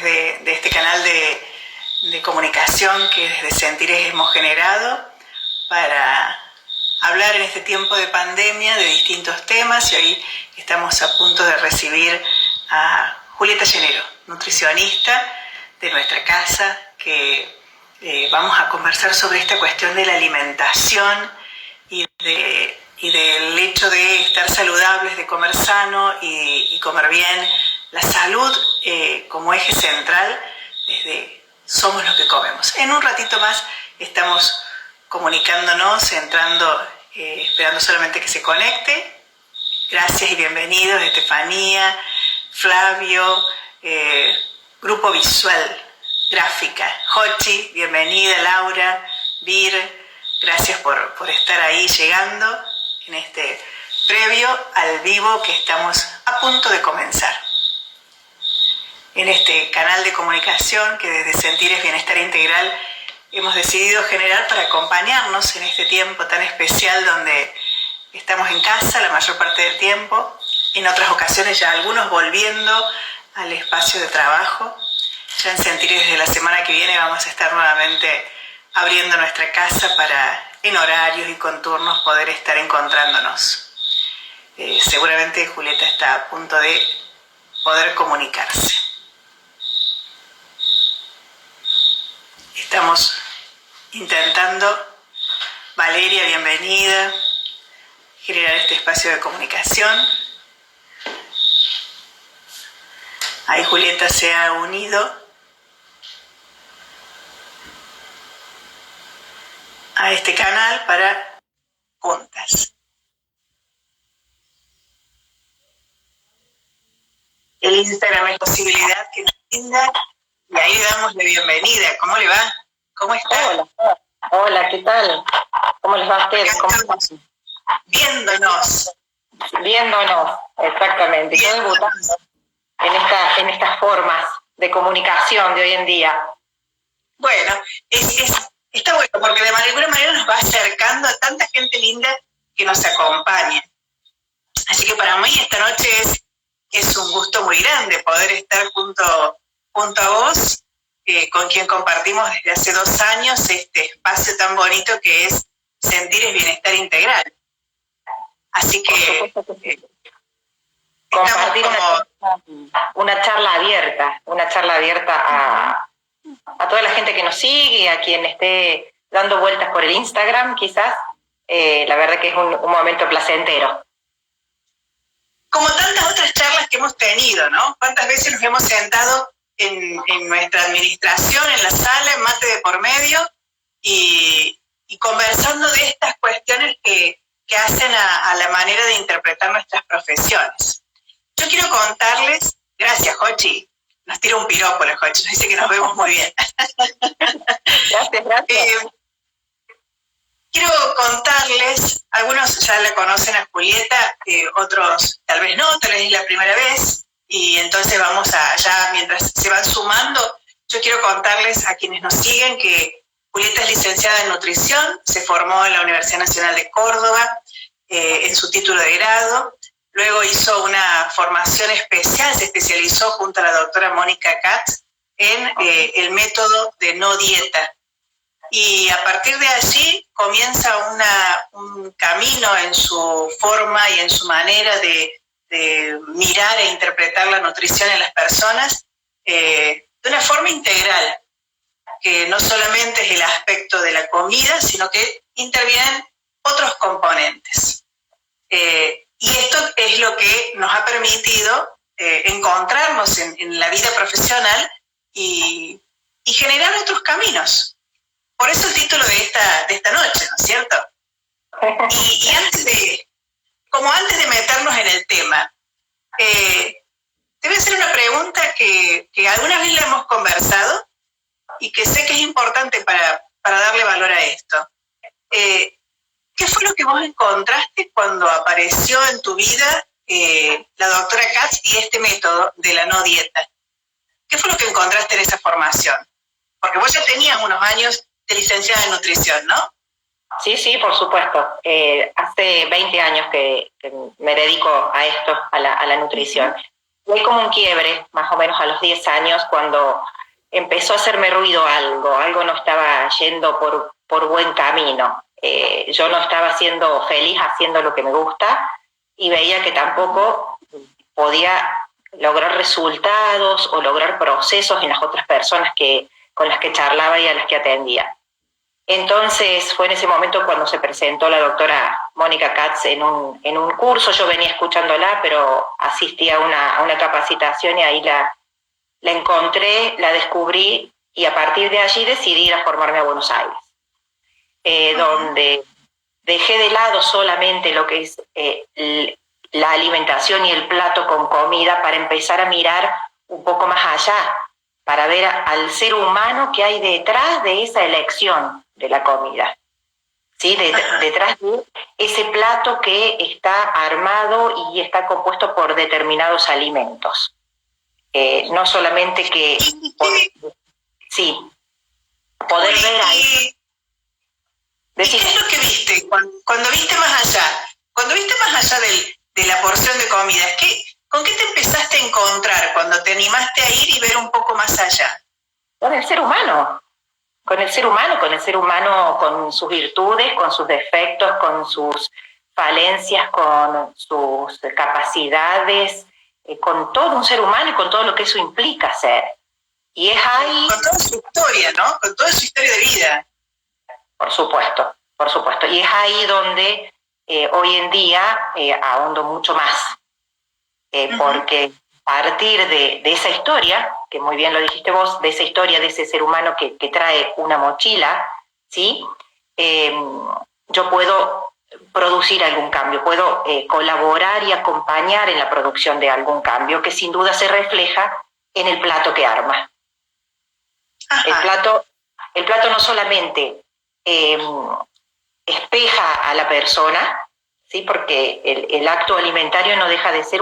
de este canal de comunicación que desde Sentires hemos generado para hablar en este tiempo de pandemia de distintos temas, y hoy estamos a punto de recibir a Julieta Llenero, nutricionista de nuestra casa, que vamos a conversar sobre esta cuestión de la alimentación y del hecho de estar saludables, de comer sano y comer bien, la salud como eje central desde somos lo que comemos. En un ratito más estamos comunicándonos, entrando, esperando solamente que se conecte. Gracias y bienvenidos, Estefanía, Flavio, Grupo Visual, Gráfica, Jochi, bienvenida, Laura, Vir, gracias por estar ahí llegando en este previo al vivo que estamos a punto de comenzar. En este canal de comunicación que desde Sentires Bienestar Integral hemos decidido generar para acompañarnos en este tiempo tan especial donde estamos en casa la mayor parte del tiempo, en otras ocasiones ya algunos volviendo al espacio de trabajo. Ya en Sentires desde la semana que viene vamos a estar nuevamente abriendo nuestra casa para en horarios y con turnos poder estar encontrándonos. Seguramente Julieta está a punto de poder comunicarse. Estamos intentando, Valeria, bienvenida, generar este espacio de comunicación. Ahí Julieta se ha unido a este canal para juntas. El Instagram es posibilidad que nos brinda y ahí le damos la bienvenida. ¿Cómo le va? ¿Cómo está? Hola, ¿qué tal? ¿Cómo les va a ustedes? ¿Cómo están? Viéndonos, exactamente. Yo debutando en estas formas de comunicación de hoy en día. Bueno, está bueno porque de alguna manera nos va acercando a tanta gente linda que nos acompaña. Así que para mí esta noche es un gusto muy grande poder estar junto a vos, con quien compartimos desde hace 2 años este espacio tan bonito que es Sentires Bienestar Integral. Así que compartir una charla abierta a toda la gente que nos sigue, a quien esté dando vueltas por el Instagram, quizás. La verdad que es un momento placentero. Como tantas otras charlas que hemos tenido, ¿no? ¿Cuántas veces nos hemos sentado en nuestra administración, en la sala, en mate de por medio, y conversando de estas cuestiones que hacen a la manera de interpretar nuestras profesiones? Yo quiero contarles, gracias Jochi, nos tira un piropo la Jochi, nos dice que nos vemos muy bien. Gracias. Quiero contarles, algunos ya la conocen a Julieta, otros tal vez no, tal vez es la primera vez, y entonces vamos ya mientras se van sumando, yo quiero contarles a quienes nos siguen que Julieta es licenciada en nutrición, se formó en la Universidad Nacional de Córdoba en su título de grado, luego hizo una formación especial, se especializó junto a la doctora Mónica Katz en el método de no dieta. Y a partir de allí comienza un camino en su forma y en su manera de mirar e interpretar la nutrición en las personas de una forma integral, que no solamente es el aspecto de la comida, sino que intervienen otros componentes. Y esto es lo que nos ha permitido encontrarnos en la vida profesional y generar otros caminos. Por eso el título de esta noche, ¿no es cierto? Y antes de meternos en el tema, te voy a hacer una pregunta que alguna vez la hemos conversado y que sé que es importante para darle valor a esto. ¿Qué fue lo que vos encontraste cuando apareció en tu vida la doctora Katz y este método de la no dieta? ¿Qué fue lo que encontraste en esa formación? Porque vos ya tenías unos años de licenciada en nutrición, ¿no? Sí, por supuesto. Hace 20 años que me dedico a esto, a la nutrición. hay como un quiebre, más o menos a los 10 años, cuando empezó a hacerme ruido algo no estaba yendo por buen camino. Yo no estaba siendo feliz haciendo lo que me gusta y veía que tampoco podía lograr resultados o lograr procesos en las otras personas con las que charlaba y a las que atendía. Entonces fue en ese momento cuando se presentó la doctora Mónica Katz en un curso. Yo venía escuchándola, pero asistí a una capacitación y ahí la encontré, la descubrí y a partir de allí decidí ir a formarme a Buenos Aires, donde dejé de lado solamente lo que es la alimentación y el plato con comida para empezar a mirar un poco más allá, para ver al ser humano que hay detrás de esa elección de la comida, ¿sí? Detrás de ese plato que está armado y está compuesto por determinados alimentos. No solamente que... sí, poder ver ahí. ¿Qué es lo que viste cuando viste más allá? Cuando viste más allá de la porción de comida, ¿con qué te empezaste a encontrar cuando te animaste a ir y ver un poco más allá? Con el ser humano, con sus virtudes, con sus defectos, con sus falencias, con sus capacidades, con todo un ser humano y con todo lo que eso implica ser. Y es ahí... Con toda su historia, ¿no? Con toda su historia de vida. Por supuesto. Y es ahí donde hoy en día ahondo mucho más. Porque a partir de esa historia, que muy bien lo dijiste vos, de esa historia de ese ser humano que trae una mochila, ¿sí? Yo puedo producir algún cambio, puedo colaborar y acompañar en la producción de algún cambio que sin duda se refleja en el plato que arma. El plato no solamente espeja a la persona, ¿sí? Porque el acto alimentario no deja de ser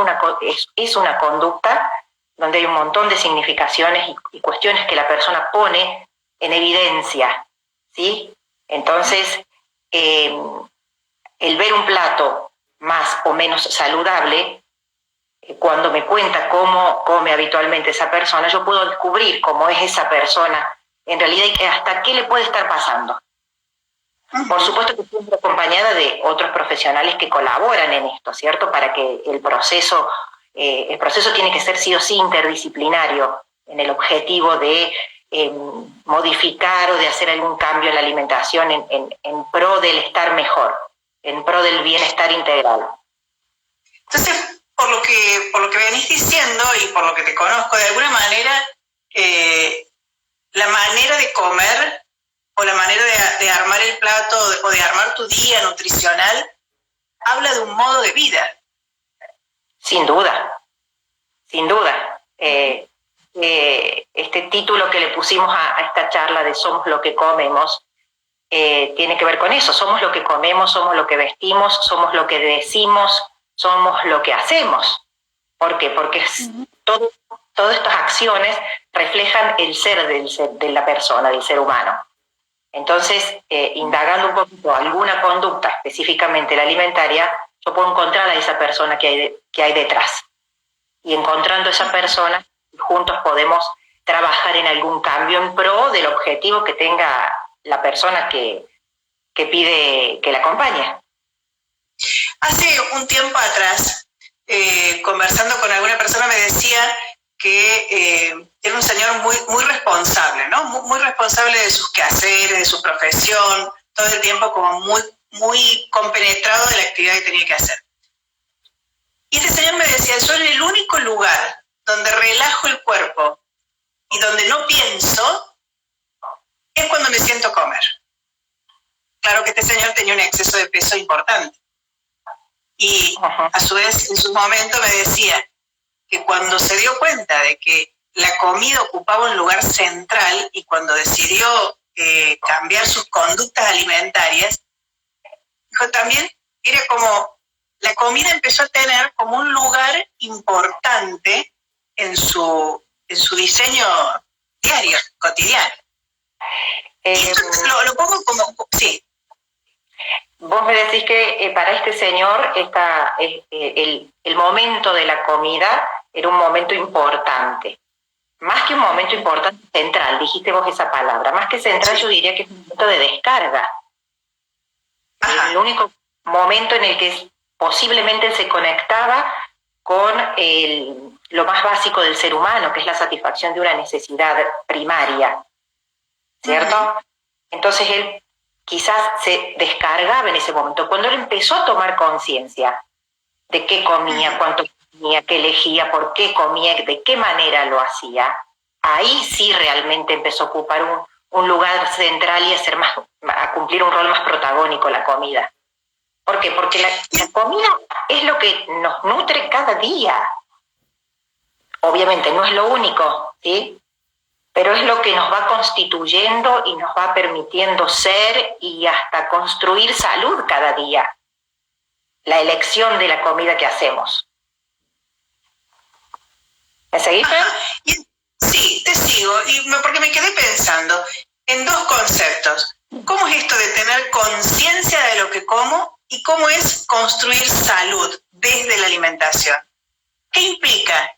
es una conducta donde hay un montón de significaciones y cuestiones que la persona pone en evidencia, ¿sí? Entonces, el ver un plato más o menos saludable, cuando me cuenta cómo come habitualmente esa persona, yo puedo descubrir cómo es esa persona en realidad y hasta qué le puede estar pasando. Por supuesto que siempre acompañada de otros profesionales que colaboran en esto, ¿cierto? Para que el proceso tiene que ser sí o sí interdisciplinario en el objetivo de modificar o de hacer algún cambio en la alimentación en pro del estar mejor, en pro del bienestar integral. Entonces, por lo que venís diciendo y por lo que te conozco, de alguna manera, la manera de comer o la manera de armar el plato o de armar tu día nutricional habla de un modo de vida. Sin duda. Este título que le pusimos a esta charla de Somos lo que comemos tiene que ver con eso. Somos lo que comemos, somos lo que vestimos, somos lo que decimos, somos lo que hacemos. ¿Por qué? Porque todas estas acciones reflejan el ser de la persona, del ser humano. Entonces, indagando un poquito alguna conducta, específicamente la alimentaria, yo puedo encontrar a esa persona que hay detrás. Y encontrando a esa persona, juntos podemos trabajar en algún cambio en pro del objetivo que tenga la persona que pide que la acompañe. Hace un tiempo atrás, conversando con alguna persona, me decía que era un señor muy responsable, ¿no? Muy responsable de sus quehaceres, de su profesión, todo el tiempo como muy compenetrado de la actividad que tenía que hacer. Y este señor me decía, yo en el único lugar donde relajo el cuerpo y donde no pienso es cuando me siento a comer. Claro que este señor tenía un exceso de peso importante. Y a su vez, en su momento me decía que cuando se dio cuenta de que la comida ocupaba un lugar central y cuando decidió cambiar sus conductas alimentarias, dijo también, era como la comida empezó a tener como un lugar importante en su diseño diario, cotidiano. Y esto lo pongo como, sí. Vos me decís que para este señor el momento de la comida era un momento importante. Más que un momento importante, central, dijiste vos esa palabra. Más que central, yo diría que es un momento de descarga. Ajá. El único momento en el que posiblemente se conectaba con lo más básico del ser humano, que es la satisfacción de una necesidad primaria, ¿cierto? Uh-huh. Entonces él quizás se descargaba en ese momento. Cuando él empezó a tomar conciencia de qué comía, cuánto comía, qué elegía, por qué comía, de qué manera lo hacía, ahí sí realmente empezó a ocupar un lugar central y a cumplir un rol más protagónico la comida. ¿Por qué? Porque la comida es lo que nos nutre cada día. Obviamente no es lo único, ¿sí? Pero es lo que nos va constituyendo y nos va permitiendo ser y hasta construir salud cada día. La elección de la comida que hacemos. ¿Me seguís? Sí, te sigo, porque me quedé pensando en dos conceptos. ¿Cómo es esto de tener conciencia de lo que como y cómo es construir salud desde la alimentación? ¿Qué implica?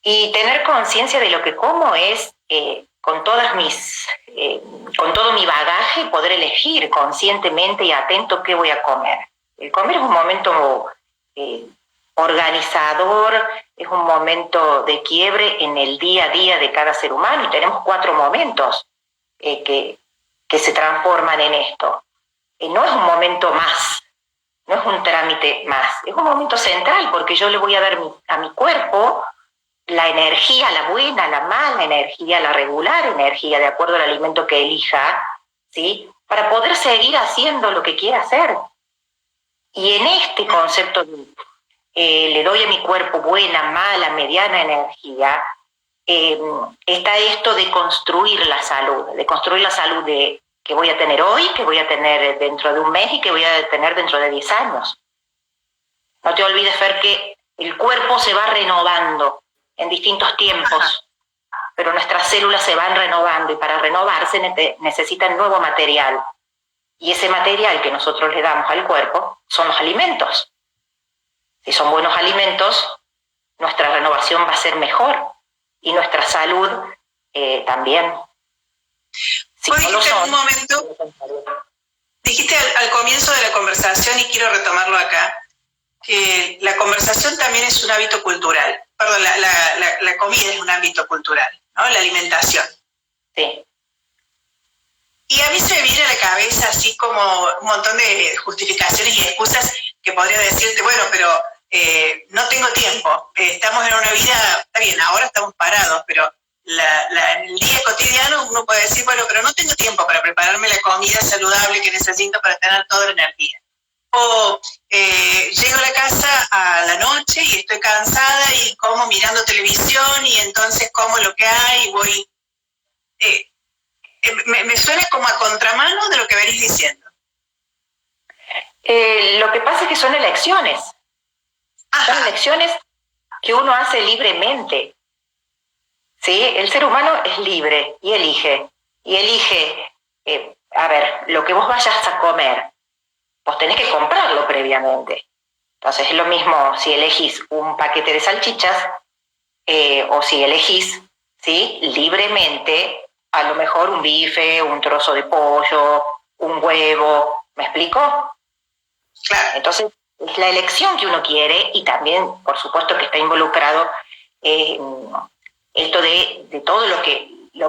Y tener conciencia de lo que como es con todo mi bagaje poder elegir conscientemente y atento qué voy a comer. El comer es un momento organizador, es un momento de quiebre en el día a día de cada ser humano y tenemos 4 momentos que se transforman en esto. No es un momento más, no es un trámite más, es un momento central porque yo le voy a dar a mi cuerpo la energía, la buena, la mala energía, la regular energía, de acuerdo al alimento que elija, ¿sí? Para poder seguir haciendo lo que quiera hacer. Y en este concepto de le doy a mi cuerpo buena, mala, mediana energía, está esto de construir la salud que voy a tener hoy, que voy a tener dentro de un mes y que voy a tener dentro de 10 años. No te olvides, Fer, que el cuerpo se va renovando en distintos tiempos, pero nuestras células se van renovando y para renovarse necesitan nuevo material. Y ese material que nosotros le damos al cuerpo son los alimentos. Si son buenos alimentos, nuestra renovación va a ser mejor y nuestra salud también. Si no dijiste en un momento, dijiste al comienzo de la conversación, y quiero retomarlo acá, que la conversación también es un hábito cultural. Perdón, la comida es un hábito cultural, ¿no? La alimentación. Sí. Y a mí se me viene a la cabeza así como un montón de justificaciones y excusas que podría decirte, bueno, pero no tengo tiempo, estamos en una vida, está bien, ahora estamos parados, pero en el día cotidiano uno puede decir, bueno, pero no tengo tiempo para prepararme la comida saludable que necesito para tener toda la energía. O llego a la casa a la noche y estoy cansada y como mirando televisión y entonces como lo que hay y voy... me suena como a contramano de lo que venís diciendo. Lo que pasa es que son elecciones. Ajá. Son elecciones que uno hace libremente. ¿Sí? El ser humano es libre y elige. Y elige, lo que vos vayas a comer. Vos tenés que comprarlo previamente. Entonces es lo mismo si elegís un paquete de salchichas o si elegís, ¿sí? Libremente, a lo mejor un bife, un trozo de pollo, un huevo. ¿Me explico? Claro. Entonces es la elección que uno quiere y también, por supuesto, que está involucrado esto de todo lo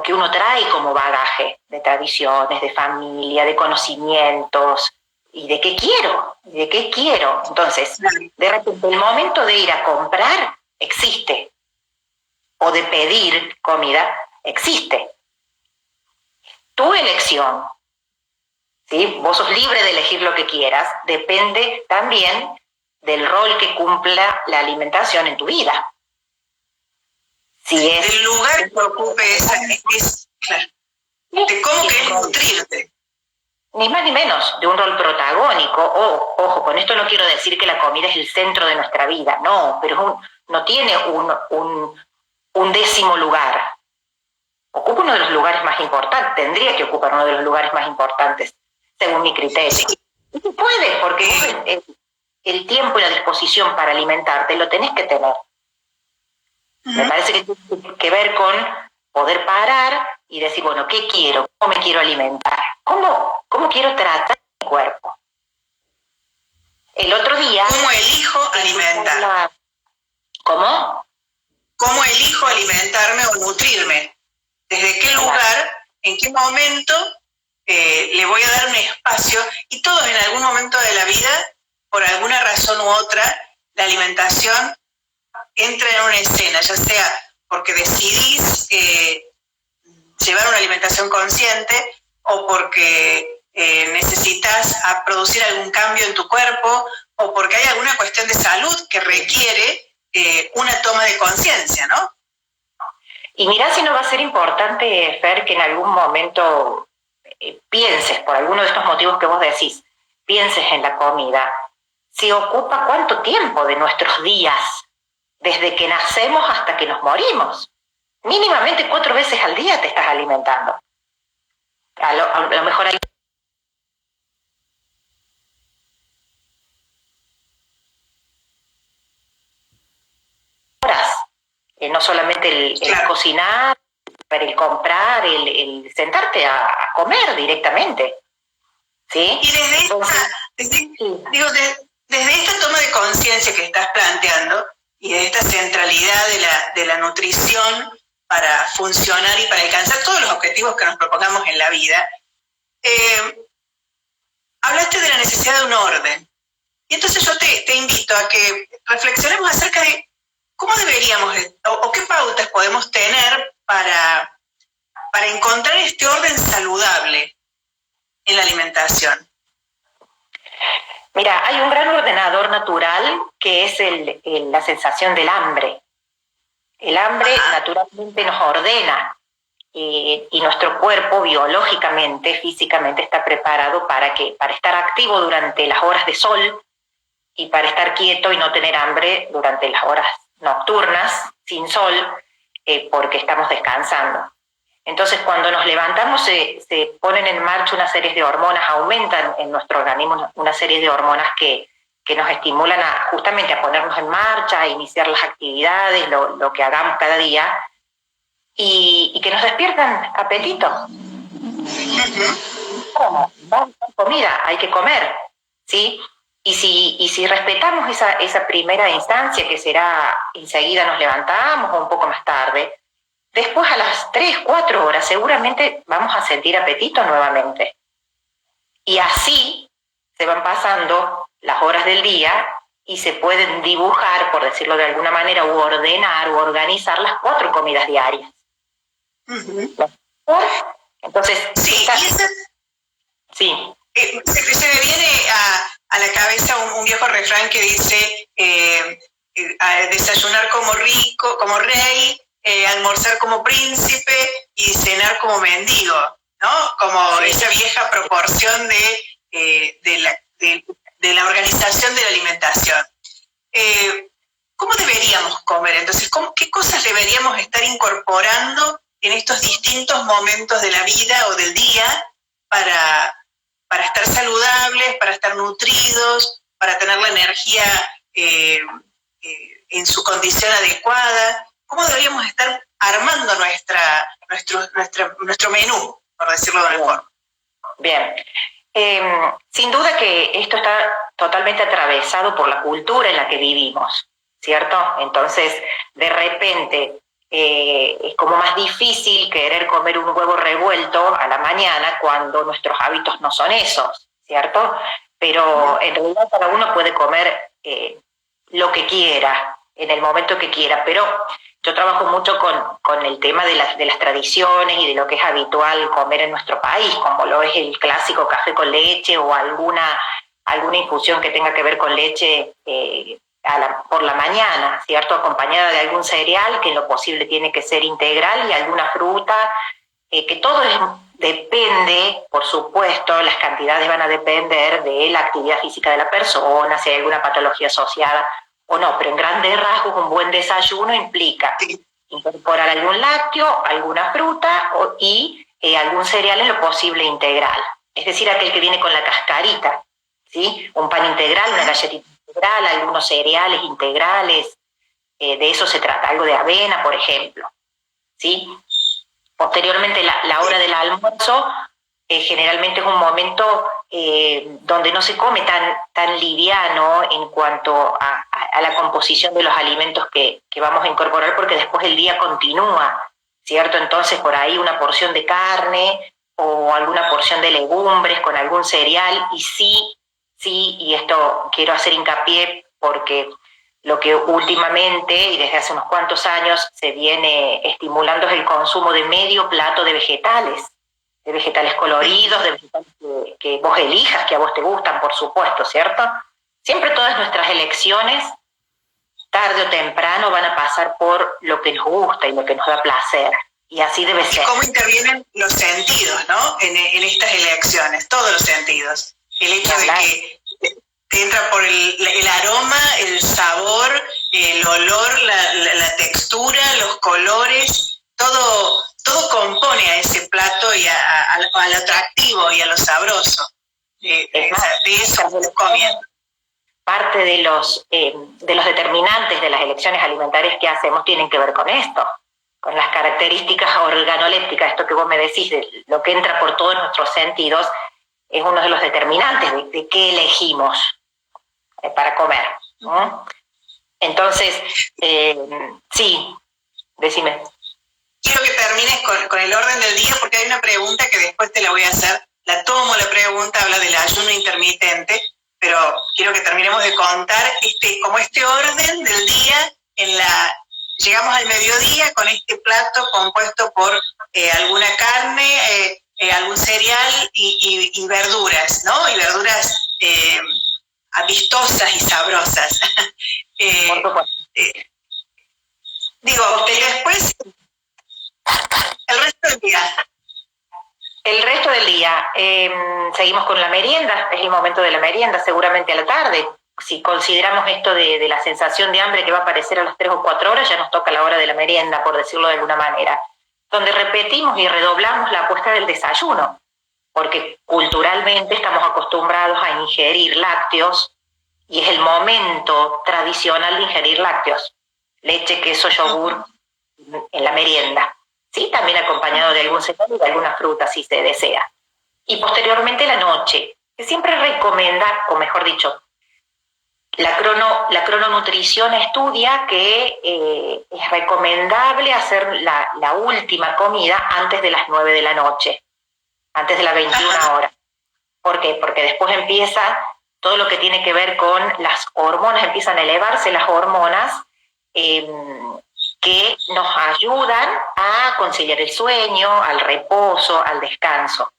que uno trae como bagaje de tradiciones, de familia, de conocimientos. ¿Y de qué quiero? Entonces, de repente, el momento de ir a comprar existe. O de pedir comida existe. Tu elección, ¿sí? Vos sos libre de elegir lo que quieras. Depende también del rol que cumpla la alimentación en tu vida. Si es... Del lugar que ocupe claro. De cómo querés nutrirte. Ni más ni menos, de un rol protagónico. Ojo, con esto no quiero decir que la comida es el centro de nuestra vida, no, pero no tiene un décimo lugar. Ocupa uno de los lugares más importantes, tendría que ocupar uno de los lugares más importantes, según mi criterio. Y puede, porque el tiempo y la disposición para alimentarte lo tenés que tener. Me parece que tiene que ver con poder parar y decir, bueno, ¿qué quiero? ¿Cómo me quiero alimentar? ¿Cómo quiero tratar mi cuerpo? El otro día... ¿Cómo elijo alimentar? ¿Cómo? ¿Cómo elijo alimentarme o nutrirme? ¿Desde qué lugar, en qué momento le voy a dar un espacio? Y todos en algún momento de la vida, por alguna razón u otra, la alimentación entra en una escena, ya sea porque decidís llevar una alimentación consciente o porque necesitas producir algún cambio en tu cuerpo o porque hay alguna cuestión de salud que requiere una toma de conciencia, ¿no? Y mirá si no va a ser importante, Fer, que en algún momento pienses, por alguno de estos motivos que vos decís, pienses en la comida. Si ocupa cuánto tiempo de nuestros días, desde que nacemos hasta que nos morimos. Mínimamente 4 veces al día te estás alimentando. A lo mejor hay horas. No solamente el cocinar, pero el comprar, el sentarte a comer directamente. ¿Sí? Y desde esta toma de conciencia que estás planteando y de esta centralidad de la nutrición para funcionar y para alcanzar todos los objetivos que nos propongamos en la vida, hablaste de la necesidad de un orden. Y entonces yo te invito a que reflexionemos acerca de cómo deberíamos o qué pautas podemos tener para encontrar este orden saludable en la alimentación. Mira, hay un gran ordenador natural que es la sensación del hambre. El hambre naturalmente nos ordena y nuestro cuerpo biológicamente, físicamente está preparado para estar activo durante las horas de sol y para estar quieto y no tener hambre durante las horas nocturnas sin sol porque estamos descansando. Entonces, cuando nos levantamos se ponen en marcha una serie de hormonas, aumentan en nuestro organismo una serie de hormonas que nos estimulan justamente a ponernos en marcha, a iniciar las actividades, lo que hagamos cada día, y que nos despiertan apetito. Vamos con comida, hay que comer, ¿sí? Y si respetamos esa primera instancia, que será enseguida nos levantamos o un poco más tarde, después a las 3, 4 horas seguramente vamos a sentir apetito nuevamente. Y así se van pasando las horas del día y se pueden dibujar, por decirlo de alguna manera, u ordenar, u organizar las 4 comidas diarias. Entonces, sí. Sí. Se me viene a la cabeza un viejo refrán que dice desayunar como rico, como rey, almorzar como príncipe y cenar como mendigo, ¿no? Como esa vieja proporción de la organización de la alimentación. ¿Cómo deberíamos comer? Entonces, ¿qué cosas deberíamos estar incorporando en estos distintos momentos de la vida o del día para estar saludables, para estar nutridos, para tener la energía en su condición adecuada? ¿Cómo deberíamos estar armando nuestro menú, por decirlo de una forma? Bien. Sin duda que esto está totalmente atravesado por la cultura en la que vivimos, ¿cierto? Entonces, de repente, es como más difícil querer comer un huevo revuelto a la mañana cuando nuestros hábitos no son esos, ¿cierto? Pero en realidad cada uno puede comer lo que quiera, en el momento que quiera, pero yo trabajo mucho con el tema de las tradiciones y de lo que es habitual comer en nuestro país, como lo es el clásico café con leche o alguna infusión que tenga que ver con leche por la mañana, ¿cierto? Acompañada de algún cereal que en lo posible tiene que ser integral y alguna fruta, que todo depende, por supuesto, las cantidades van a depender de la actividad física de la persona, si hay alguna patología asociada o no, pero en grandes rasgos un buen desayuno implica incorporar algún lácteo, alguna fruta y algún cereal en lo posible integral, es decir, aquel que viene con la cascarita, ¿sí? Un pan integral, una galletita integral, algunos cereales integrales, de eso se trata, algo de avena, por ejemplo, ¿sí? Posteriormente, la hora del almuerzo generalmente es un momento donde no se come tan liviano en cuanto a la composición de los alimentos que vamos a incorporar, porque después el día continúa, ¿cierto? Entonces, por ahí una porción de carne o alguna porción de legumbres con algún cereal, y sí, y esto quiero hacer hincapié porque lo que últimamente y desde hace unos cuantos años se viene estimulando es el consumo de medio plato de vegetales coloridos, de vegetales que vos elijas, que a vos te gustan, por supuesto, ¿cierto? Siempre todas nuestras elecciones, tarde o temprano, van a pasar por lo que nos gusta y lo que nos da placer. Y así debe ser. Y cómo intervienen los sentidos, ¿no? En estas elecciones, todos los sentidos. El hecho de que te entra por el aroma, el sabor, el olor, la textura, los colores, todo compone a ese plato y al atractivo y a lo sabroso. De eso estamos comiendo. Parte de los determinantes de las elecciones alimentarias que hacemos tienen que ver con esto, con las características organolépticas, esto que vos me decís, de lo que entra por todos nuestros sentidos, es uno de los determinantes de qué elegimos para comer, ¿no? Entonces, sí, decime. Quiero que termines con el orden del día, porque hay una pregunta que después te la voy a hacer. La tomo la pregunta, habla del ayuno intermitente, pero quiero que terminemos de contar como este orden del día. Llegamos al mediodía con este plato compuesto por alguna carne, algún cereal y verduras, ¿no? Y verduras vistosas y sabrosas. Después, el resto del día. El resto del día, seguimos con la merienda, es el momento de la merienda, seguramente a la tarde. Si consideramos esto de la sensación de hambre que va a aparecer a las 3 o 4 horas, ya nos toca la hora de la merienda, por decirlo de alguna manera, donde repetimos y redoblamos la apuesta del desayuno, porque culturalmente estamos acostumbrados a ingerir lácteos y es el momento tradicional de ingerir lácteos, leche, queso, yogur en la merienda. ¿Sí? También acompañado de algún cereal y de alguna fruta si se desea. Y posteriormente la noche, que siempre recomienda, o mejor dicho, la crononutrición estudia que es recomendable hacer la última comida antes de las 9 de la noche, antes de las 21 horas. ¿Por qué? Porque después empieza todo lo que tiene que ver con las hormonas, empiezan a elevarse las hormonas, que nos ayudan a conciliar el sueño, al reposo, al descanso,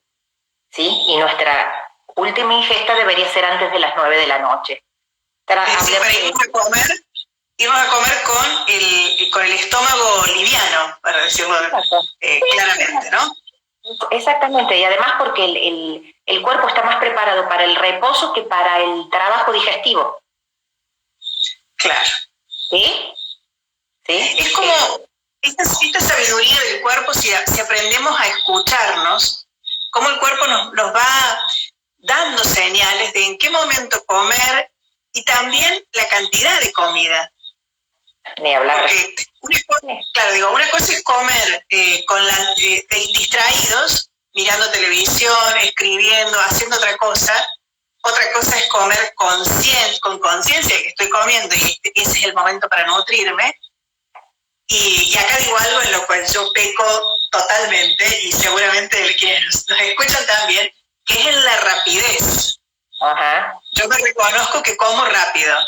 ¿sí? Y nuestra última ingesta debería ser antes de las 9 de la noche. Íbamos a comer con el estómago liviano, para decirlo claramente, ¿no? Exactamente, y además porque el cuerpo está más preparado para el reposo que para el trabajo digestivo. Claro. ¿Sí? ¿Sí? Es como esta sabiduría del cuerpo, si aprendemos a escucharnos, cómo el cuerpo nos va dando señales de en qué momento comer y también la cantidad de comida. Ni hablar. Porque, una cosa es comer distraídos, mirando televisión, escribiendo, haciendo otra cosa. Otra cosa es comer con conciencia de que estoy comiendo y ese es el momento para nutrirme. Y acá digo algo en lo cual yo peco totalmente, y seguramente el que nos escuchan también, que es en la rapidez. Ajá. Yo me reconozco que como rápido.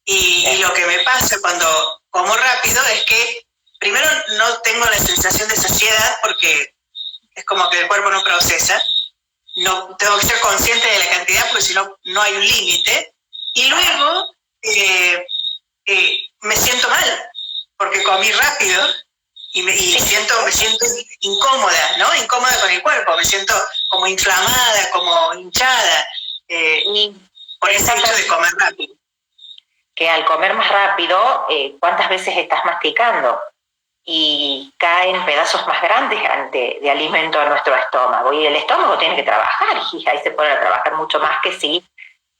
Y lo que me pasa cuando como rápido es que primero no tengo la sensación de saciedad, porque es como que el cuerpo no procesa. No tengo que ser consciente de la cantidad, porque si no, no hay un límite. Y luego me siento mal, porque comí rápido y me siento incómoda, ¿no? Incómoda con el cuerpo, me siento como inflamada, como hinchada, por ese hecho de comer rápido. Que al comer más rápido, ¿cuántas veces estás masticando? Y caen pedazos más grandes de alimento a nuestro estómago. Y el estómago tiene que trabajar, y ahí se pone a trabajar mucho más que si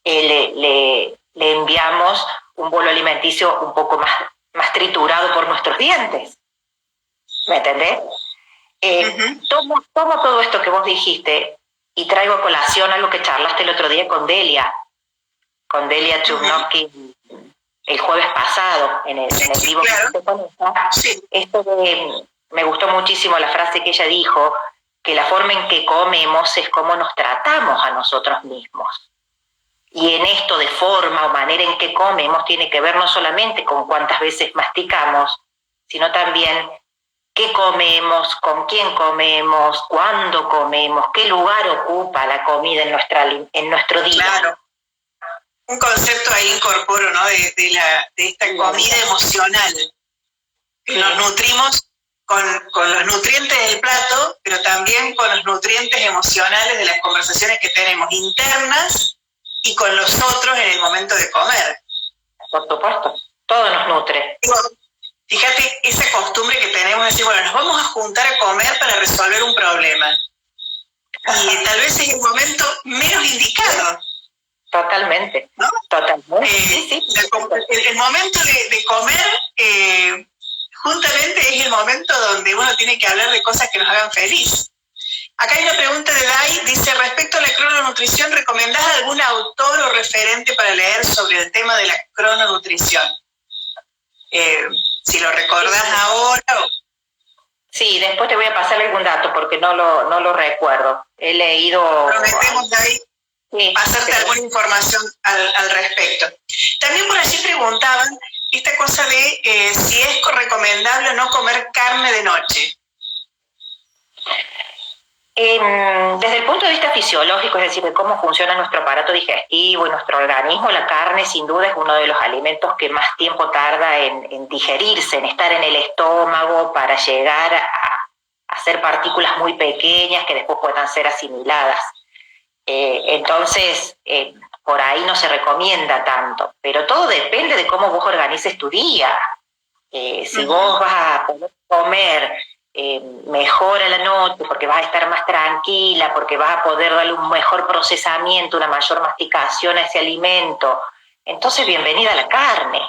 le le enviamos un bolo alimenticio un poco más triturado por nuestros dientes. ¿Me entendés? Tomo todo esto que vos dijiste y traigo a colación algo que charlaste el otro día con Delia Chudnovsky, el jueves pasado, en el vivo. Claro. Me gustó muchísimo la frase que ella dijo, que la forma en que comemos es cómo nos tratamos a nosotros mismos. Y en esto de forma o manera en que comemos tiene que ver no solamente con cuántas veces masticamos, sino también qué comemos, con quién comemos, cuándo comemos, qué lugar ocupa la comida en nuestro día. Claro. Un concepto ahí incorporo, ¿no? De esta comida emocional. Que nos nutrimos con los nutrientes del plato, pero también con los nutrientes emocionales de las conversaciones que tenemos internas y con los otros en el momento de comer. Por supuesto, todo nos nutre. Fíjate esa costumbre que tenemos de decir, bueno, nos vamos a juntar a comer para resolver un problema. Y tal vez es el momento menos indicado. Totalmente. ¿No? Totalmente. Sí. El momento de comer, justamente es el momento donde uno tiene que hablar de cosas que nos hagan feliz. Acá hay una pregunta de Dai, dice, respecto a la crononutrición, ¿recomendás algún autor o referente para leer sobre el tema de la crononutrición? Si lo recordás ahora. Sí, después te voy a pasar algún dato porque no lo recuerdo. He leído... Prometemos, Dai, pasarte alguna información al respecto. También por allí preguntaban esta cosa de si es recomendable o no comer carne de noche. Desde el punto de vista fisiológico, es decir, de cómo funciona nuestro aparato digestivo y nuestro organismo, la carne sin duda es uno de los alimentos que más tiempo tarda en digerirse, en estar en el estómago para llegar a hacer partículas muy pequeñas que después puedan ser asimiladas. Entonces, por ahí no se recomienda tanto, pero todo depende de cómo vos organices tu día. Si vos vas a poder comer mejor a la noche, porque vas a estar más tranquila, porque vas a poder darle un mejor procesamiento, una mayor masticación a ese alimento, entonces bienvenida a la carne,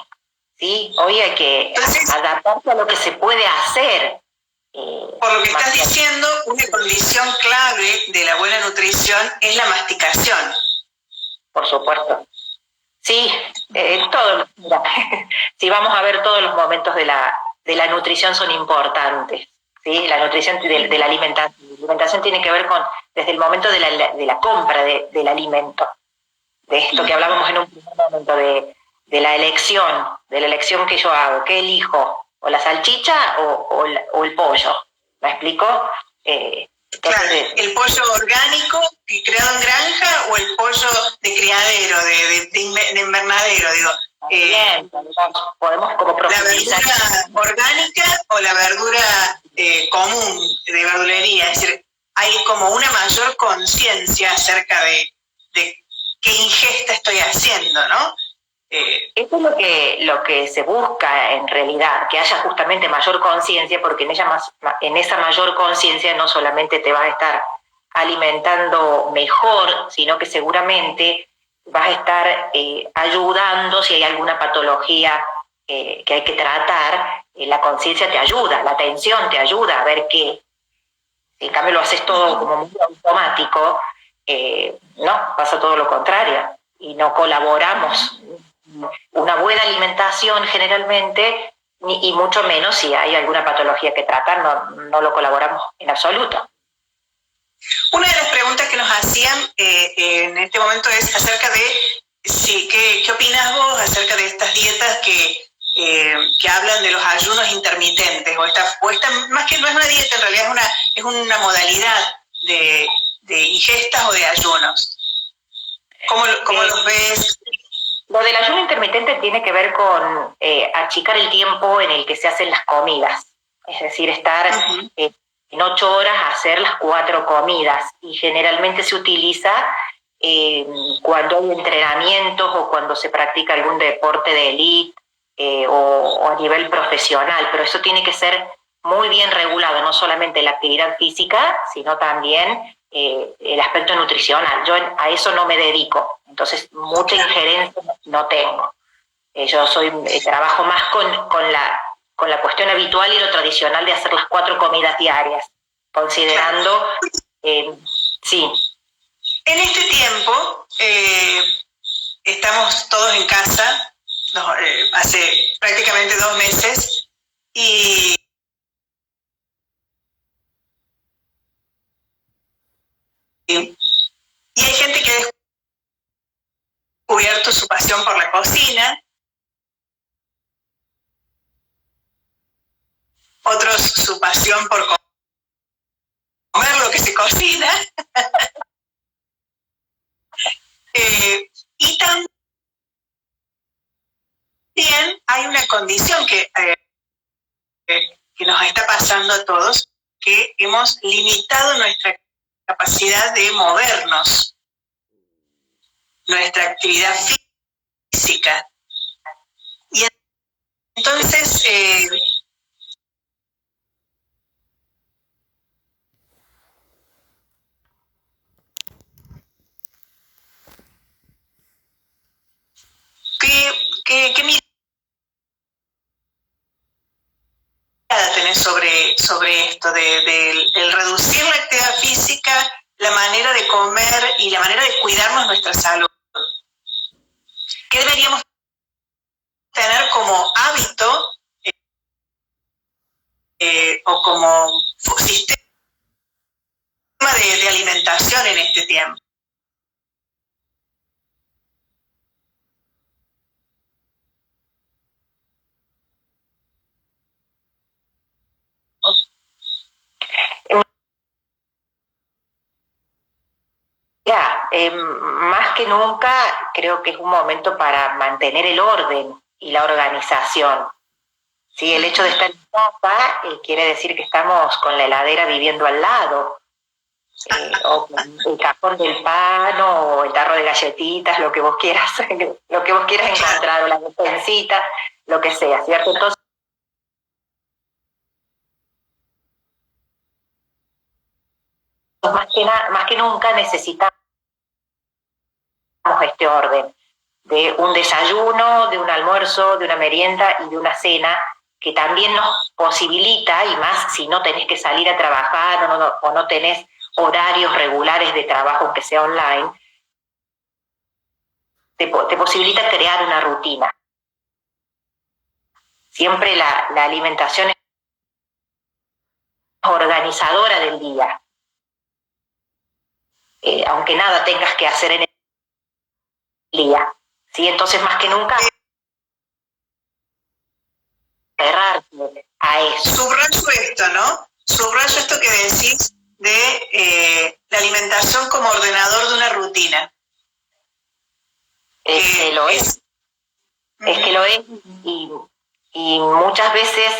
¿sí? Hoy hay que adaptarse a lo que se puede hacer. Por lo que estás diciendo, una condición clave de la buena nutrición es la masticación. Por supuesto. Sí, si vamos a ver, todos los momentos de la nutrición son importantes. ¿Sí? La nutrición de la alimentación. La alimentación tiene que ver con, desde el momento de la compra del alimento, de esto que hablábamos en un primer momento, de la elección que yo hago, ¿qué elijo? ¿O la salchicha o el pollo? ¿Me explico? Claro, el pollo orgánico creado en granja o el pollo de criadero, de invernadero, digo. Bien, podemos como profundizar. La verdura orgánica o la verdura común de verdulería, es decir, hay como una mayor conciencia acerca de qué ingesta estoy haciendo, ¿no? Eso es lo que se busca en realidad, que haya justamente mayor conciencia, porque en esa mayor conciencia no solamente te vas a estar alimentando mejor, sino que seguramente vas a estar ayudando si hay alguna patología que hay que tratar. La conciencia te ayuda, la atención te ayuda a ver qué. Si en cambio lo haces todo como muy automático, no, pasa todo lo contrario y no colaboramos. Una buena alimentación generalmente, y mucho menos si hay alguna patología que tratar, no lo colaboramos en absoluto. Una de las preguntas que nos hacían en este momento es acerca de ¿qué opinas vos acerca de estas dietas que hablan de los ayunos intermitentes? O esta, más que no es una dieta, en realidad es una modalidad de ingestas o de ayunos. ¿Cómo los ves? Lo del ayuno intermitente tiene que ver con achicar el tiempo en el que se hacen las comidas. Es decir, estar en 8 horas a hacer las 4 comidas. Y generalmente se utiliza cuando hay entrenamientos o cuando se practica algún deporte de élite o a nivel profesional. Pero eso tiene que ser muy bien regulado, no solamente la actividad física, sino también el aspecto nutricional. Yo a eso no me dedico. Entonces, mucha injerencia no tengo. Yo trabajo más con la cuestión habitual y lo tradicional de hacer las 4 comidas diarias, considerando, sí. En este tiempo estamos todos en casa, hace prácticamente 2 meses, y hay gente que ha descubierto su pasión por la cocina, otros su pasión por comer lo que se cocina, y también hay una condición que nos está pasando a todos, que hemos limitado nuestra capacidad de movernos, nuestra actividad física. Y entonces, ¿qué mirada tenés sobre esto, del reducir la actividad física, la manera de comer y la manera de cuidarnos nuestra salud? ¿Qué deberíamos tener como hábito o como sistema de alimentación en este tiempo? Más que nunca creo que es un momento para mantener el orden y la organización. ¿Sí? El hecho de estar en casa quiere decir que estamos con la heladera viviendo al lado, o con el cajón del pan o el tarro de galletitas, lo que vos quieras, encontrar, o la despensita, lo que sea, ¿cierto? Entonces, más que nunca necesitamos este orden de un desayuno, de un almuerzo, de una merienda y de una cena, que también nos posibilita, y más si no tenés que salir a trabajar o no tenés horarios regulares de trabajo, aunque sea online, te posibilita crear una rutina. Siempre la alimentación es organizadora del día. Aunque nada tengas que hacer en el día. ¿Sí? Entonces, más que nunca, aferrarte a eso. Subrayo esto, ¿no? Subrayo esto que decís de la alimentación como ordenador de una rutina. Es que lo es. Es que lo es, y muchas veces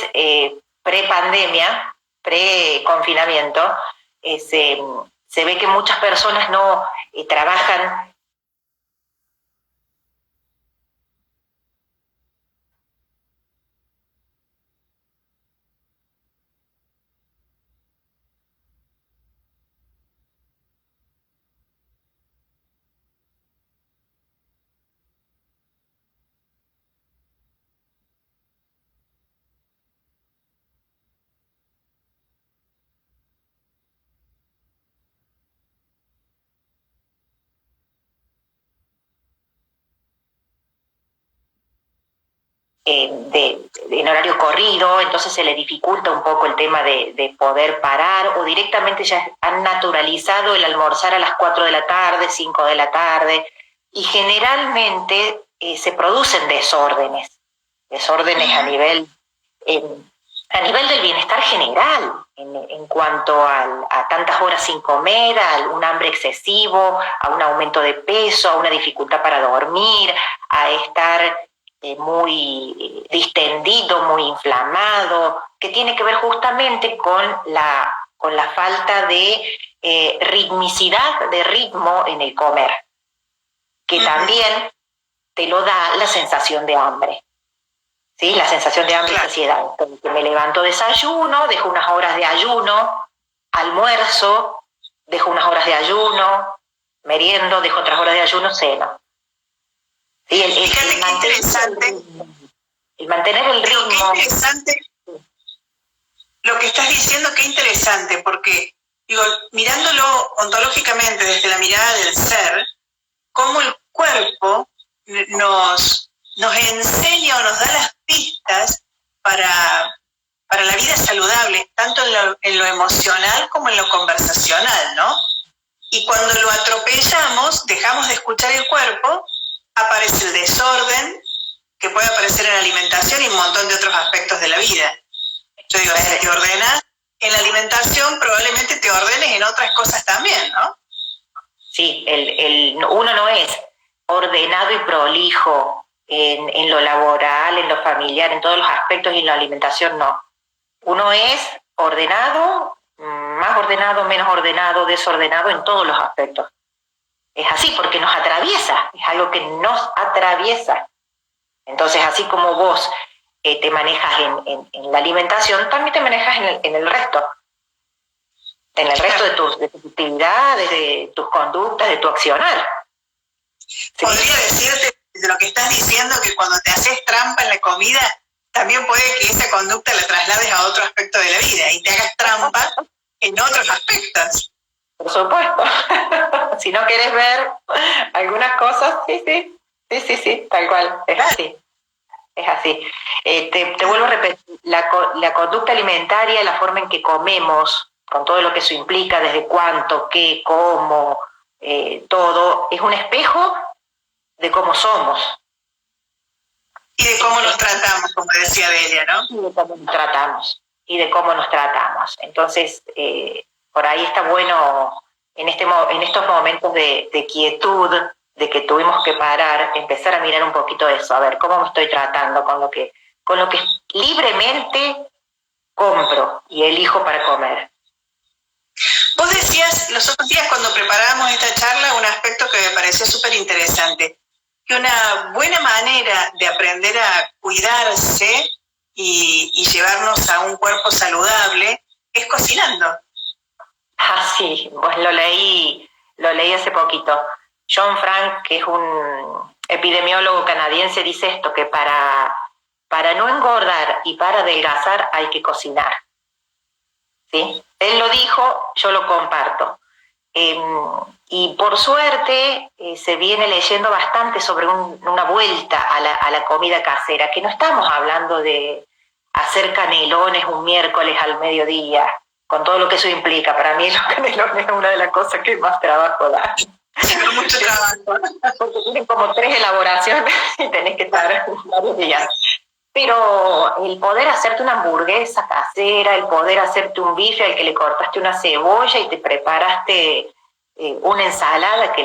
pre-pandemia, pre-confinamiento, se ve que muchas personas no trabajan en horario corrido, entonces se le dificulta un poco el tema de poder parar, o directamente ya han naturalizado el almorzar a las 4 de la tarde, 5 de la tarde, y generalmente se producen desórdenes a nivel del bienestar general, en cuanto a tantas horas sin comer, a un hambre excesivo, a un aumento de peso, a una dificultad para dormir, a estar muy distendido, muy inflamado, que tiene que ver justamente con la falta de ritmicidad, de ritmo en el comer, que también te lo da la sensación de hambre. ¿Sí? La sensación de hambre y saciedad. Entonces, me levanto, desayuno, dejo unas horas de ayuno, almuerzo, dejo unas horas de ayuno, meriendo, dejo otras horas de ayuno, ceno. Sí, Fíjate qué interesante. El mantener el ritmo. Qué interesante lo que estás diciendo, qué interesante, porque, digo, mirándolo ontológicamente desde la mirada del ser, cómo el cuerpo nos enseña o nos da las pistas para la vida saludable, tanto en lo emocional como en lo conversacional, ¿no? Y cuando lo atropellamos, dejamos de escuchar el cuerpo, aparece el desorden, que puede aparecer en la alimentación y un montón de otros aspectos de la vida. Yo digo, si te ordenas en la alimentación, probablemente te ordenes en otras cosas también, ¿no? Sí, uno no es ordenado y prolijo en lo laboral, en lo familiar, en todos los aspectos, y en la alimentación no. Uno es ordenado, más ordenado, menos ordenado, desordenado en todos los aspectos. Es así porque nos atraviesa, es algo que nos atraviesa. Entonces, así como vos te manejas en la alimentación, también te manejas en el resto. En el resto de tus actividades, de tus conductas, de tu accionar. ¿Sí? Podría decirte de lo que estás diciendo que cuando te haces trampa en la comida, también puede que esa conducta la traslades a otro aspecto de la vida y te hagas trampa en otros aspectos. Por supuesto. Si no quieres ver algunas cosas, sí, tal cual, es así. Es así. Te vuelvo a repetir, la conducta alimentaria, la forma en que comemos, con todo lo que eso implica, desde cuánto, qué, cómo, todo, es un espejo de cómo somos. Y de cómo nos tratamos, como decía Delia, ¿no? Y de cómo nos tratamos. Entonces, por ahí está bueno, en estos momentos de quietud, de que tuvimos que parar, empezar a mirar un poquito eso, a ver cómo me estoy tratando con lo que libremente compro y elijo para comer. Vos decías los otros días cuando preparábamos esta charla un aspecto que me pareció súper interesante, que una buena manera de aprender a cuidarse y llevarnos a un cuerpo saludable es cocinando. Ah, sí, pues lo leí hace poquito. John Frank, que es un epidemiólogo canadiense, dice esto, que para no engordar y para adelgazar hay que cocinar. ¿Sí? Él lo dijo, yo lo comparto. Y por suerte se viene leyendo bastante sobre una vuelta a la comida casera, que no estamos hablando de hacer canelones un miércoles al mediodía, con todo lo que eso implica. Para mí los canelones es una de las cosas que más trabajo da. Tiene mucho trabajo. Porque tienen como 3 elaboraciones y tenés que estar varios días. Pero el poder hacerte una hamburguesa casera, el poder hacerte un bife al que le cortaste una cebolla y te preparaste una ensalada que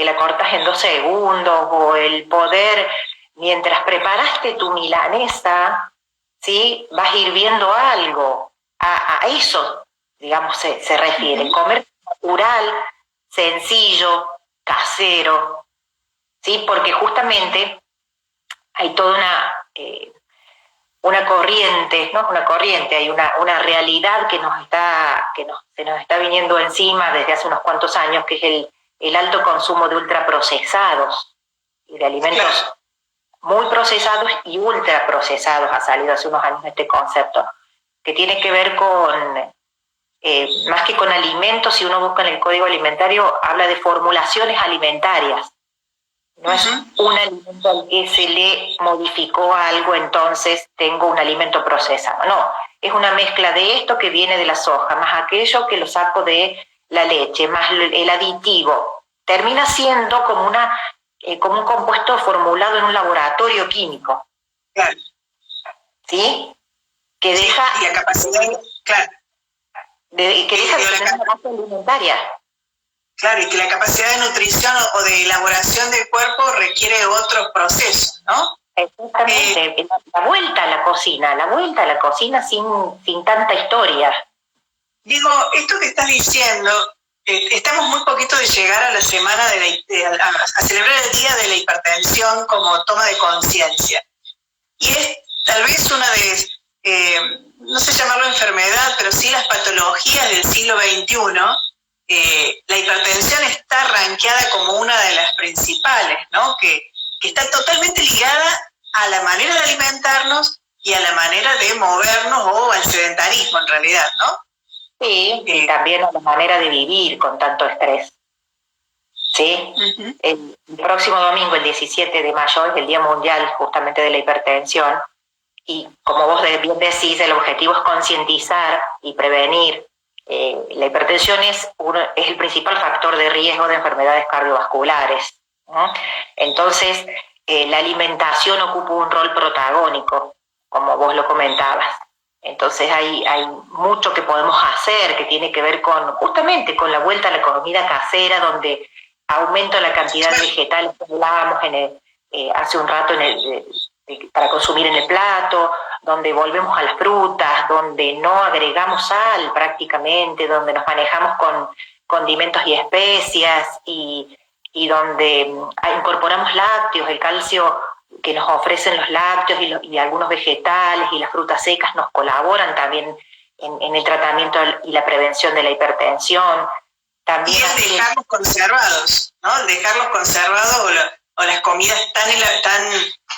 la cortas en 2 segundos, o el poder, mientras preparaste tu milanesa, ¿sí?, vas hirviendo algo. A eso, digamos, se refiere. Comer natural, sencillo, casero, ¿sí? Porque justamente hay toda una corriente, no una corriente, hay una realidad que se nos está viniendo encima desde hace unos cuantos años, que es el alto consumo de ultraprocesados y de alimentos muy procesados y ultraprocesados. Ha salido hace unos años este concepto, que tiene que ver con, más que con alimentos, si uno busca en el Código Alimentario, habla de formulaciones alimentarias. No es un alimento al que se le modificó algo, entonces tengo un alimento procesado. No, es una mezcla de esto que viene de la soja, más aquello que lo saco de la leche, más el aditivo. Termina siendo como un compuesto formulado en un laboratorio químico. Claro. ¿Sí? Que deja... Y la capacidad, claro. Que deja de tener una base alimentaria. Claro, y que la capacidad de nutrición o de elaboración del cuerpo requiere otros procesos, ¿no? Exactamente, la vuelta a la cocina sin tanta historia. Digo, esto que estás diciendo, estamos muy poquito de llegar a la semana a celebrar el Día de la Hipertensión como toma de conciencia. Y es tal vez una de, no sé llamarlo enfermedad, pero sí las patologías del siglo XXI. La hipertensión está rankeada como una de las principales, ¿no? Que que está totalmente ligada a la manera de alimentarnos y a la manera de movernos o al sedentarismo en realidad, ¿no? Sí, y también a la manera de vivir con tanto estrés. ¿Sí? El próximo domingo, el 17 de mayo, es el Día Mundial justamente de la Hipertensión. Y como vos bien decís, el objetivo es concientizar y prevenir. La hipertensión es el principal factor de riesgo de enfermedades cardiovasculares, ¿no? Entonces, la alimentación ocupa un rol protagónico, como vos lo comentabas. Entonces hay mucho que podemos hacer que tiene que ver justamente con la vuelta a la comida casera, donde aumento la cantidad de vegetales que hablábamos hace un rato para consumir en el plato, donde volvemos a las frutas, donde no agregamos sal prácticamente, donde nos manejamos con condimentos y especias y donde incorporamos lácteos, el calcio que nos ofrecen los lácteos y algunos vegetales y las frutas secas nos colaboran también en el tratamiento y la prevención de la hipertensión. También y es dejarlos conservados, ¿no? Dejarlos conservados o las comidas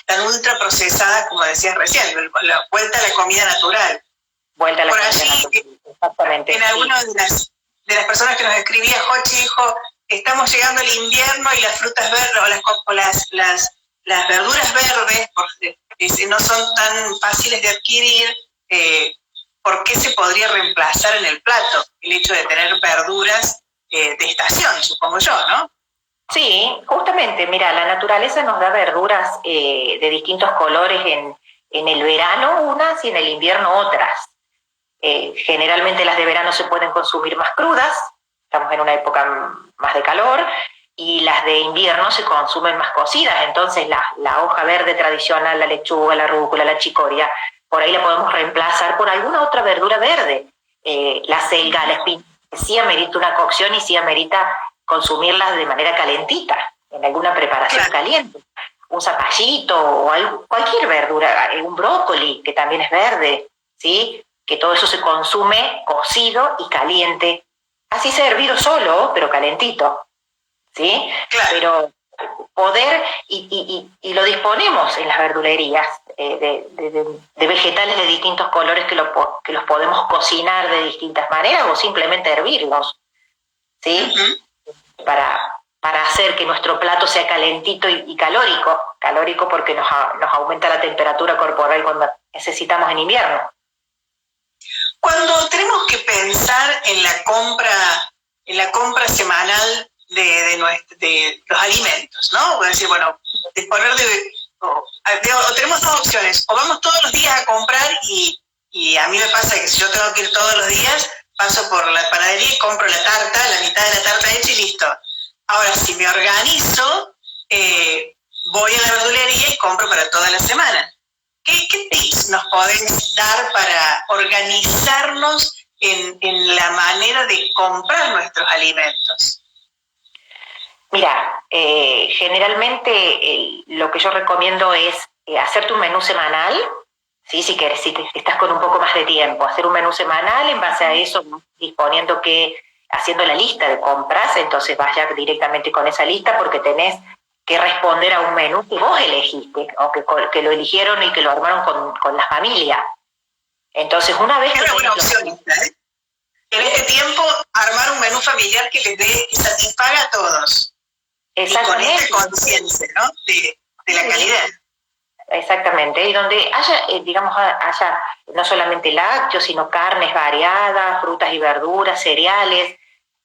tan ultra procesadas como decías recién, la vuelta a la comida natural. Vuelta a la comida natural, exactamente. En algunas de las personas que nos escribía, Jochi dijo, estamos llegando al invierno y las frutas verdes o las verduras verdes no son tan fáciles de adquirir, ¿por qué se podría reemplazar en el plato el hecho de tener verduras de estación, supongo yo, ¿no? Sí, justamente, mira, la naturaleza nos da verduras de distintos colores en el verano unas y en el invierno otras. Generalmente las de verano se pueden consumir más crudas, estamos en una época más de calor, y las de invierno se consumen más cocidas. Entonces la hoja verde tradicional, la lechuga, la rúcula, la chicoria, por ahí la podemos reemplazar por alguna otra verdura verde. La selga, la espinaca, sí amerita una cocción y sí amerita consumirlas de manera calentita, en alguna preparación caliente. Un zapallito o cualquier verdura, un brócoli, que también es verde, ¿sí? Que todo eso se consume cocido y caliente. Así sea hervido solo, pero calentito, ¿sí? Claro. Pero poder, y lo disponemos en las verdulerías, de vegetales de distintos colores que los podemos cocinar de distintas maneras o simplemente hervirlos, ¿sí? Para hacer que nuestro plato sea calentito y calórico porque nos aumenta la temperatura corporal cuando necesitamos en invierno. Cuando tenemos que pensar en la compra semanal de los alimentos, ¿no? Voy a decir, bueno, disponer o tenemos dos opciones, o vamos todos los días a comprar y a mí me pasa que si yo tengo que ir todos los días, paso por la panadería y compro la mitad de la tarta hecha y listo. Ahora, si me organizo, voy a la verdulería y compro para toda la semana. ¿Qué tips nos podés dar para organizarnos en la manera de comprar nuestros alimentos? Mira, generalmente lo que yo recomiendo es hacerte un menú semanal, ¿sí? Si estás con un poco más de tiempo, hacer un menú semanal, en base a eso, haciendo la lista de compras, entonces vaya directamente con esa lista porque tenés que responder a un menú que vos elegiste, o que lo eligieron y que lo armaron con la familia. Entonces, una vez que... Es una buena opción, ¿eh? En este tiempo, armar un menú familiar que satisfaga a todos. Exactamente. Y con esta conciencia, ¿no? De la calidad. Exactamente, y donde haya no solamente lácteos, sino carnes variadas, frutas y verduras, cereales,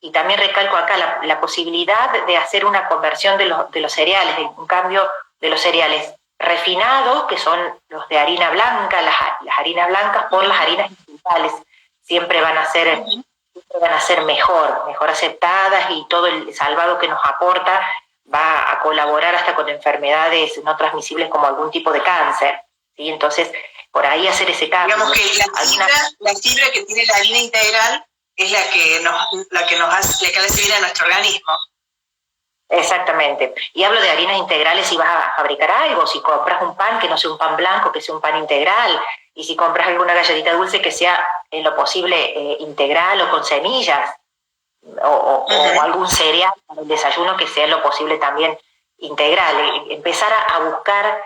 y también recalco acá la posibilidad de hacer una conversión de los cereales, un cambio de los cereales refinados, que son los de harina blanca, las harinas blancas, por las harinas integrales. Siempre van a ser mejor aceptadas, y todo el salvado que nos aporta va a colaborar hasta con enfermedades no transmisibles como algún tipo de cáncer, ¿sí? Entonces, por ahí hacer ese cambio. Digamos que la fibra que tiene la harina integral es la que hace bien a nuestro organismo. Exactamente. Y hablo de harinas integrales si vas a fabricar algo, si compras un pan que no sea un pan blanco, que sea un pan integral, y si compras alguna galletita dulce que sea en lo posible integral o con semillas, o algún cereal para el desayuno que sea en lo posible también integral, empezar a buscar,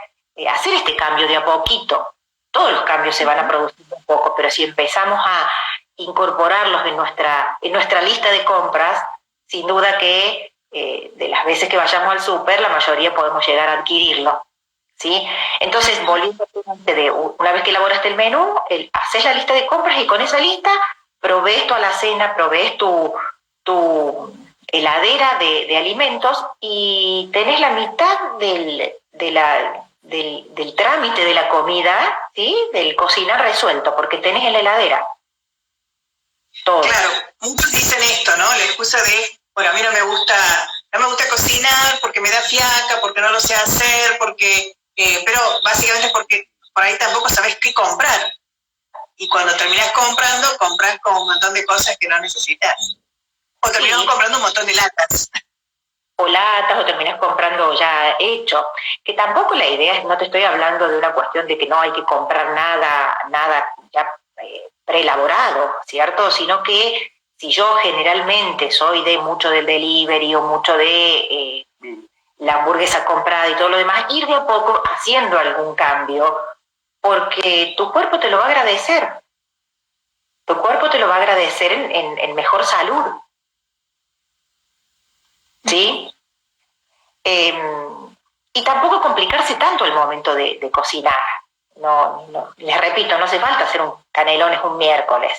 hacer este cambio de a poquito. Todos los cambios se van a producir un poco, pero si empezamos a incorporarlos en nuestra lista de compras, sin duda que de las veces que vayamos al súper, la mayoría podemos llegar a adquirirlo, ¿sí? Entonces, volviendo al tema de una vez que elaboraste el menú, haces la lista de compras y con esa lista provees tu alacena, provees tu heladera de alimentos y tenés la mitad del trámite de la comida, ¿sí? Del cocinar resuelto, porque tenés en la heladera todo. Claro, muchos dicen esto, ¿no? La excusa de, bueno, a mí no me gusta cocinar porque me da fiaca, porque no lo sé hacer, pero básicamente porque por ahí tampoco sabes qué comprar. Y cuando terminas comprando, compras con un montón de cosas que no necesitas. O terminas comprando un montón de latas. O latas, o terminas comprando ya hecho. Que tampoco la idea es, no te estoy hablando de una cuestión de que no hay que comprar nada ya preelaborado, ¿cierto? Sino que si yo generalmente soy de mucho del delivery o mucho de la hamburguesa comprada y todo lo demás, ir de a poco haciendo algún cambio, porque tu cuerpo te lo va a agradecer. Tu cuerpo te lo va a agradecer en mejor salud. ¿Sí? Y tampoco complicarse tanto el momento de cocinar. No, les repito, no hace falta hacer un canelones un miércoles,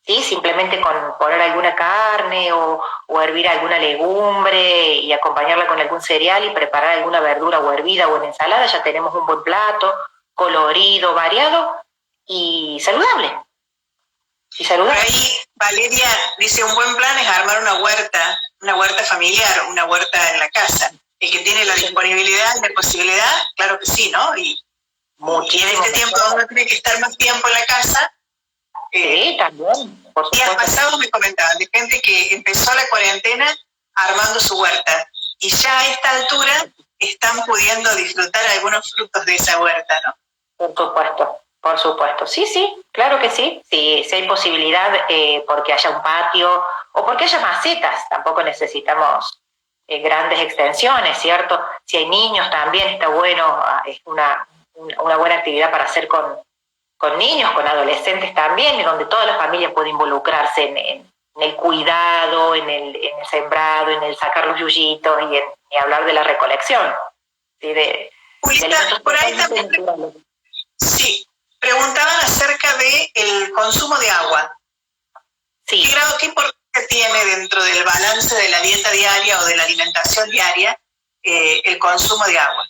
¿sí? Simplemente con poner alguna carne o hervir alguna legumbre y acompañarla con algún cereal y preparar alguna verdura o hervida o en ensalada, ya tenemos un buen plato, colorido, variado y saludable. Por ahí Valeria dice, un buen plan es armar una huerta familiar, una huerta en la casa. El que tiene la disponibilidad y la posibilidad, claro que sí, ¿no? Y en este tiempo uno tiene que estar más tiempo en la casa. Sí, también, por supuesto. Días pasados me comentaban de gente que empezó la cuarentena armando su huerta y ya a esta altura están pudiendo disfrutar algunos frutos de esa huerta, ¿no? Por supuesto. Sí, claro que sí. Si hay posibilidad, porque haya un patio o porque haya macetas, tampoco necesitamos grandes extensiones, ¿cierto? Si hay niños también está bueno, es una buena actividad para hacer con niños, con adolescentes también, donde toda la familia puede involucrarse en el cuidado, en el sembrado, en el sacar los yuyitos y hablar de la recolección. ¿Sí? Julieta, por ahí también sí, preguntaban acerca del consumo de agua. Sí. ¿Qué importancia tiene dentro del balance de la dieta diaria o de la alimentación diaria el consumo de agua?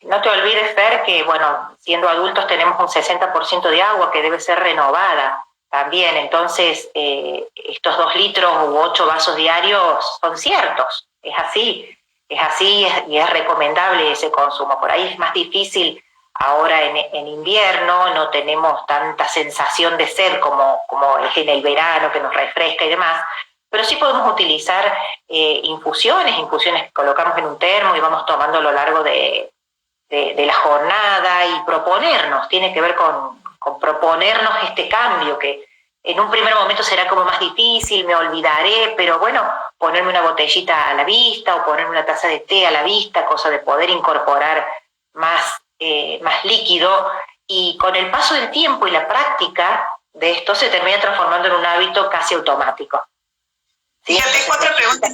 No te olvides, Fer, que, bueno, siendo adultos tenemos un 60% de agua que debe ser renovada también. Entonces, estos 2 litros u 8 vasos diarios son ciertos. Es así y es recomendable ese consumo. Por ahí es más difícil ahora en invierno, no tenemos tanta sensación de sed como es en el verano, que nos refresca y demás. Pero sí podemos utilizar infusiones que colocamos en un termo y vamos tomando a lo largo de la jornada y proponernos, tiene que ver con proponernos este cambio que en un primer momento será como más difícil, me olvidaré, pero bueno, ponerme una botellita a la vista o ponerme una taza de té a la vista, cosa de poder incorporar más líquido, y con el paso del tiempo y la práctica de esto se termina transformando en un hábito casi automático. ¿Sí? Fíjate, otra pregunta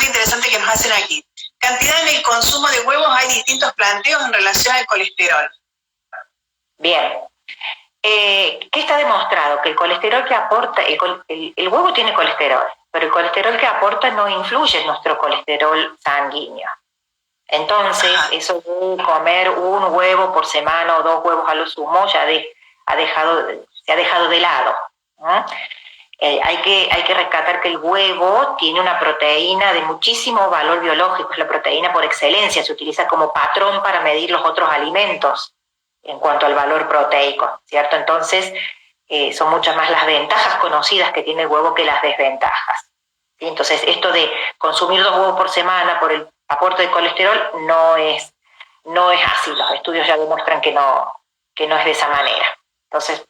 interesante que nos hacen aquí. Cantidad en el consumo de huevos, hay distintos planteos en relación al colesterol. Bien. ¿Qué está demostrado? Que el colesterol que aporta, el huevo tiene colesterol, pero el colesterol que aporta no influye en nuestro colesterol sanguíneo. Entonces, eso de comer un huevo por semana o 2 huevos a lo sumo ya se ha dejado de lado, ¿no? Hay que rescatar que el huevo tiene una proteína de muchísimo valor biológico, es la proteína por excelencia, se utiliza como patrón para medir los otros alimentos en cuanto al valor proteico, ¿cierto? Entonces, son muchas más las ventajas conocidas que tiene el huevo que las desventajas, ¿sí? Entonces, esto de consumir 2 huevos por semana por el aporte de colesterol no es así, los estudios ya demuestran que no es de esa manera. Entonces,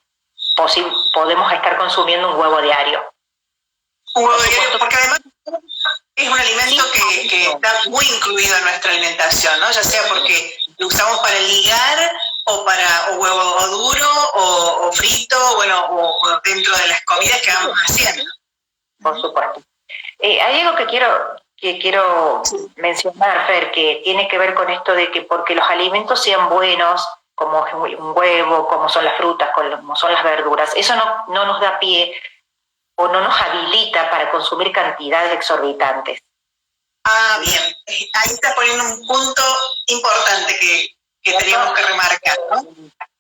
podemos estar consumiendo un huevo diario. Un huevo diario, porque además Es un alimento que está muy incluido en nuestra alimentación, ¿no? Ya sea porque lo usamos para ligar o para huevo duro o frito, bueno, o dentro de las comidas que vamos haciendo. Por supuesto. Hay algo que quiero mencionar, Fer, que tiene que ver con esto de que porque los alimentos sean buenos, como un huevo, como son las frutas, como son las verduras, eso no nos da pie o no nos habilita para consumir cantidades exorbitantes. Ah, bien. Ahí está poniendo un punto importante que teníamos que remarcar, ¿no?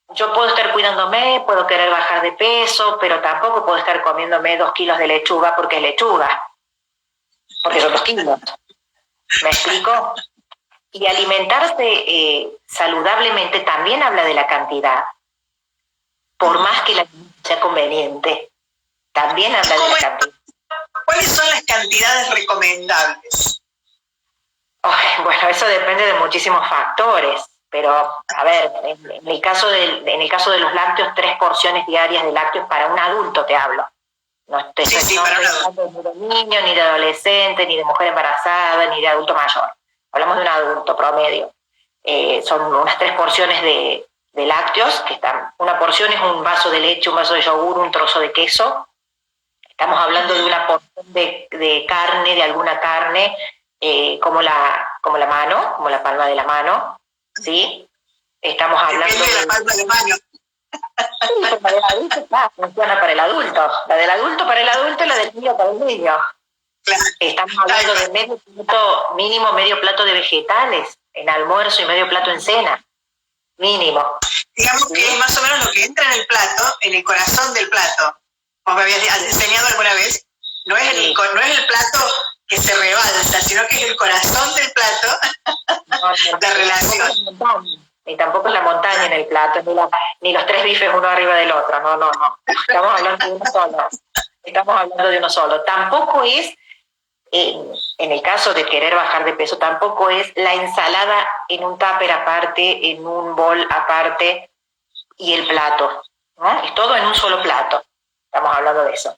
Yo puedo estar cuidándome, puedo querer bajar de peso, pero tampoco puedo estar comiéndome 2 kilos de lechuga porque es lechuga. Porque son 2 kilos. ¿Me explico? Y alimentarse saludablemente también habla de la cantidad. Por más que la sea conveniente, también habla de la cantidad. ¿Cuáles son las cantidades recomendables? Bueno, eso depende de muchísimos factores. Pero, a ver, en el caso de los lácteos, 3 porciones diarias de lácteos para un adulto te hablo. No estoy hablando ni de niño, ni de adolescente, ni de mujer embarazada, ni de adulto mayor. Hablamos de un adulto promedio. Son unas 3 porciones de lácteos, que están. Una porción es un vaso de leche, un vaso de yogur, un trozo de queso. Estamos hablando de una porción de carne, de alguna carne, como la mano, como la palma de la mano. ¿Sí? Estamos hablando de la palma de mano. Sí, la del adulto funciona para el adulto. La del adulto para el adulto y la del niño para el niño. Claro. Estamos hablando de mínimo medio plato de vegetales en almuerzo y medio plato en cena. Mínimo. Digamos que es más o menos lo que entra en el plato, en el corazón del plato. Como me habías enseñado alguna vez, no es el plato que se rebalsa, sino que es el corazón del plato, la relación. Ni tampoco es la montaña en el plato, ni los 3 bifes uno arriba del otro, no. Estamos hablando de uno solo. Estamos hablando de uno solo. Tampoco es, en el caso de querer bajar de peso, tampoco es la ensalada en un tupper aparte, en un bol aparte y el plato, ¿no? Es todo en un solo plato. Estamos hablando de eso.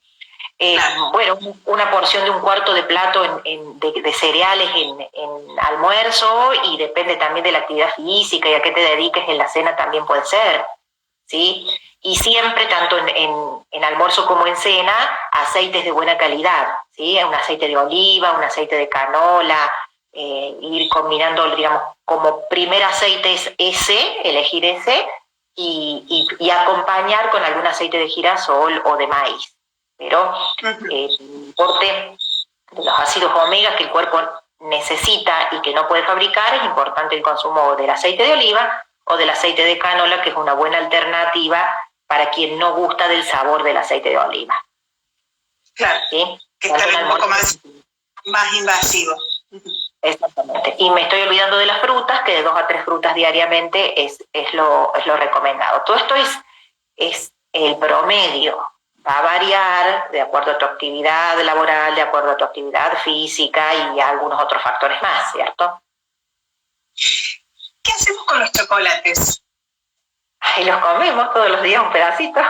Bueno, una porción de un cuarto de plato de cereales en almuerzo, y depende también de la actividad física y a qué te dediques, en la cena también puede ser, ¿sí? Y siempre, tanto en almuerzo como en cena, aceites de buena calidad, ¿sí? Un aceite de oliva, un aceite de canola, ir combinando, digamos, como primer aceite es elegir ese, y acompañar con algún aceite de girasol o de maíz. Pero el importe de los ácidos omega que el cuerpo necesita y que no puede fabricar, es importante el consumo del aceite de oliva o del aceite de canola, que es una buena alternativa para quien no gusta del sabor del aceite de oliva. Claro, ¿sí? Que es un poco más invasivo. Exactamente. Y me estoy olvidando de las frutas, que de 2 a 3 frutas diariamente es lo recomendado. Todo esto es el promedio. Va a variar de acuerdo a tu actividad laboral, de acuerdo a tu actividad física y a algunos otros factores más, ¿cierto? ¿Qué hacemos con los chocolates? Y los comemos todos los días un pedacito. ¿Y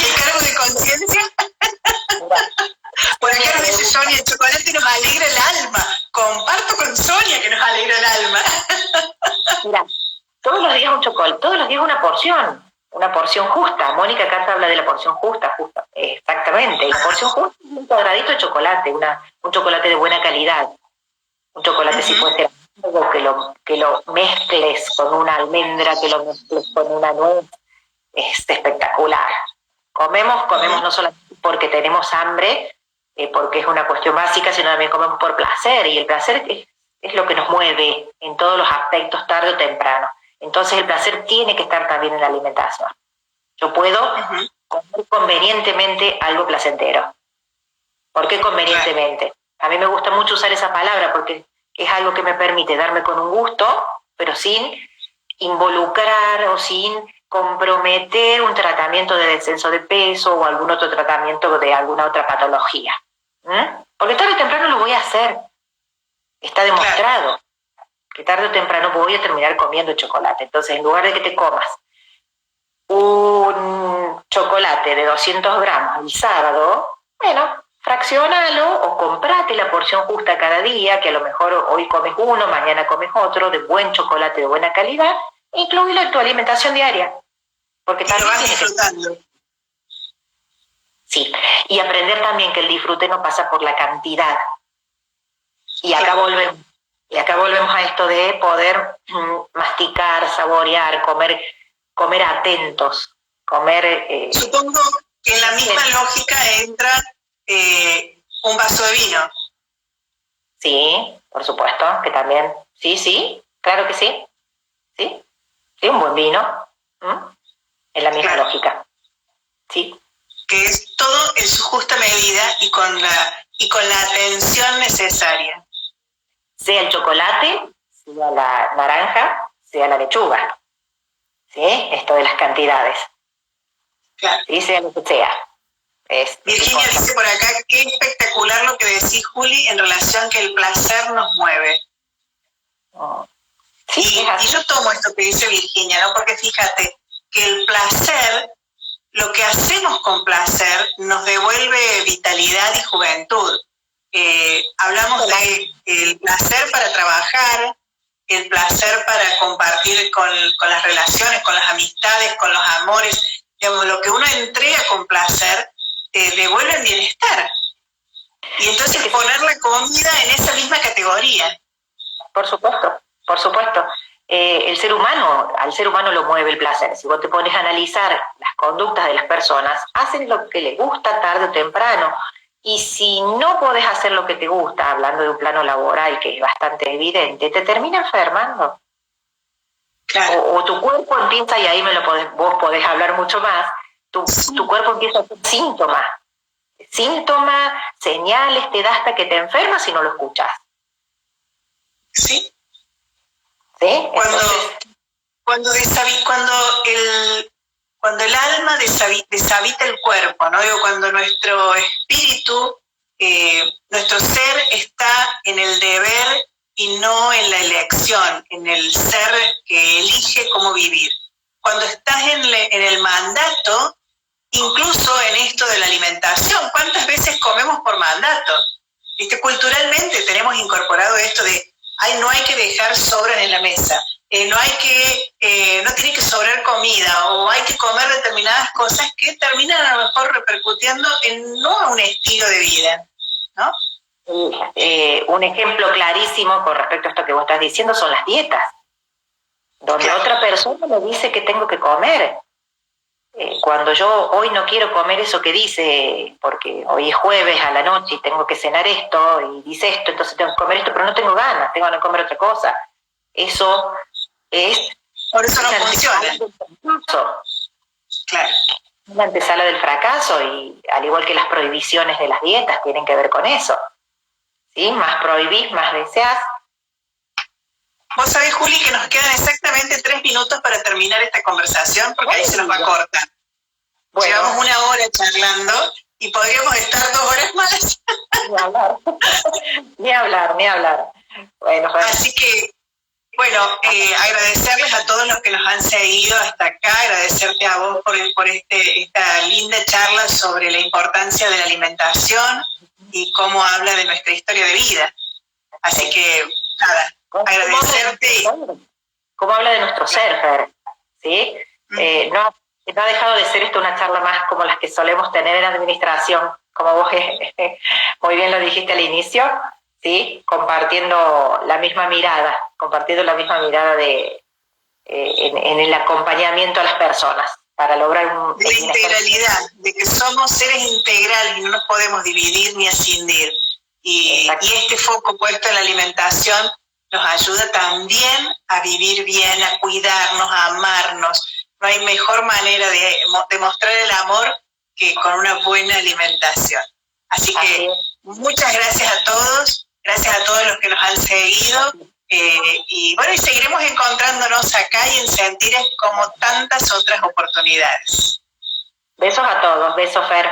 el cargo de conciencia? Por acá nos dice Sonia, el chocolate nos alegra el alma. Comparto con Sonia que nos alegra el alma. Mira, todos los días un chocolate, todos los días una porción justa. Mónica Katz habla de la porción justa, exactamente. La porción justa es un cuadradito de chocolate, un chocolate de buena calidad. Un chocolate si puede ser algo que lo mezcles con una almendra, que lo mezcles con una nuez. Es espectacular. Comemos no solamente porque tenemos hambre, porque es una cuestión básica, sino también comemos por placer. Y el placer es lo que nos mueve en todos los aspectos, tarde o temprano. Entonces el placer tiene que estar también en la alimentación. Yo puedo comer convenientemente algo placentero. ¿Por qué convenientemente? A mí me gusta mucho usar esa palabra porque es algo que me permite darme con un gusto, pero sin involucrar o sin comprometer un tratamiento de descenso de peso o algún otro tratamiento de alguna otra patología. Porque tarde o temprano lo voy a hacer. Está demostrado que tarde o temprano voy a terminar comiendo chocolate. Entonces, en lugar de que te comas un chocolate de 200 gramos el sábado, bueno, fraccionalo o comprate la porción justa cada día, que a lo mejor hoy comes uno, mañana comes otro, de buen chocolate de buena calidad, e incluirlo en tu alimentación diaria. Porque también lo vas disfrutando. Sí, y aprender también que el disfrute no pasa por la cantidad. Y acá volvemos a esto de poder masticar, saborear, comer atentos, comer... Supongo que en la misma lógica entra un vaso de vino. Sí, por supuesto, que también. Sí, claro que sí. Sí, un buen vino. En la misma lógica. Sí. Que es todo en su justa medida y con la atención necesaria. Sea el chocolate, sea la naranja, sea la lechuga. ¿Sí? Esto de las cantidades. Claro. Sí, sea lo que sea. Virginia dice por acá, qué espectacular lo que decís, Juli, en relación que el placer nos mueve. Sí, y yo tomo esto que dice Virginia, ¿no? Porque fíjate que el placer, lo que hacemos con placer, nos devuelve vitalidad y juventud. Hablamos del placer para trabajar, el placer para compartir con las relaciones, con las amistades, con los amores. Digamos, lo que uno entrega con placer devuelve el bienestar. Y entonces poner la comida en esa misma categoría. Por supuesto. Al ser humano lo mueve el placer. Si vos te pones a analizar las conductas de las personas, hacen lo que les gusta tarde o temprano. Y si no podés hacer lo que te gusta, hablando de un plano laboral que es bastante evidente, te termina enfermando. Claro. O tu cuerpo empieza, y ahí vos podés hablar mucho más, tu cuerpo empieza a hacer síntomas, señales, te da hasta que te enfermas si no lo escuchas. Sí. ¿Sí? Cuando el alma deshabita el cuerpo, ¿no? Digo, cuando nuestro espíritu, nuestro ser está en el deber y no en la elección, en el ser que elige cómo vivir. Cuando estás en el mandato, incluso en esto de la alimentación, ¿cuántas veces comemos por mandato? Culturalmente tenemos incorporado esto de, no hay que dejar sobras en la mesa, no tiene que sobrar comida, o hay que comer determinadas cosas que terminan a lo mejor repercutiendo en no un estilo de vida, ¿no? Un ejemplo clarísimo con respecto a esto que vos estás diciendo son las dietas, donde otra persona me dice que tengo que comer. Cuando yo hoy no quiero comer eso que dice, porque hoy es jueves a la noche y tengo que cenar esto, y dice esto, entonces tengo que comer esto, pero no tengo ganas, tengo ganas de comer otra cosa. Eso es... Por eso no funciona. Claro. La antesala del fracaso, y al igual que las prohibiciones de las dietas tienen que ver con eso. ¿Sí? Más prohibís, más deseás. Vos sabés, Juli, que nos quedan exactamente 3 minutos para terminar esta conversación, porque ahí se nos va a cortar. Bueno. Llevamos 1 hora charlando y podríamos estar 2 horas más. Ni hablar. Bueno, así que, agradecerles a todos los que nos han seguido hasta acá, agradecerte a vos por esta linda charla sobre la importancia de la alimentación y cómo habla de nuestra historia de vida. Así que, nada. Agradecerte. ¿Cómo habla de nuestro ser, Fer? ¿Sí? No ha dejado de ser esto una charla más como las que solemos tener en administración, como vos muy bien lo dijiste al inicio, ¿sí? Compartiendo la misma mirada en el acompañamiento a las personas para lograr de la integralidad, de que somos seres integrales y no nos podemos dividir ni ascindir. Y este foco puesto en la alimentación nos ayuda también a vivir bien, a cuidarnos, a amarnos. No hay mejor manera de demostrar el amor que con una buena alimentación. Así que muchas gracias a todos los que nos han seguido, y seguiremos encontrándonos acá y en Sentires como tantas otras oportunidades. Besos a todos, besos, Fer.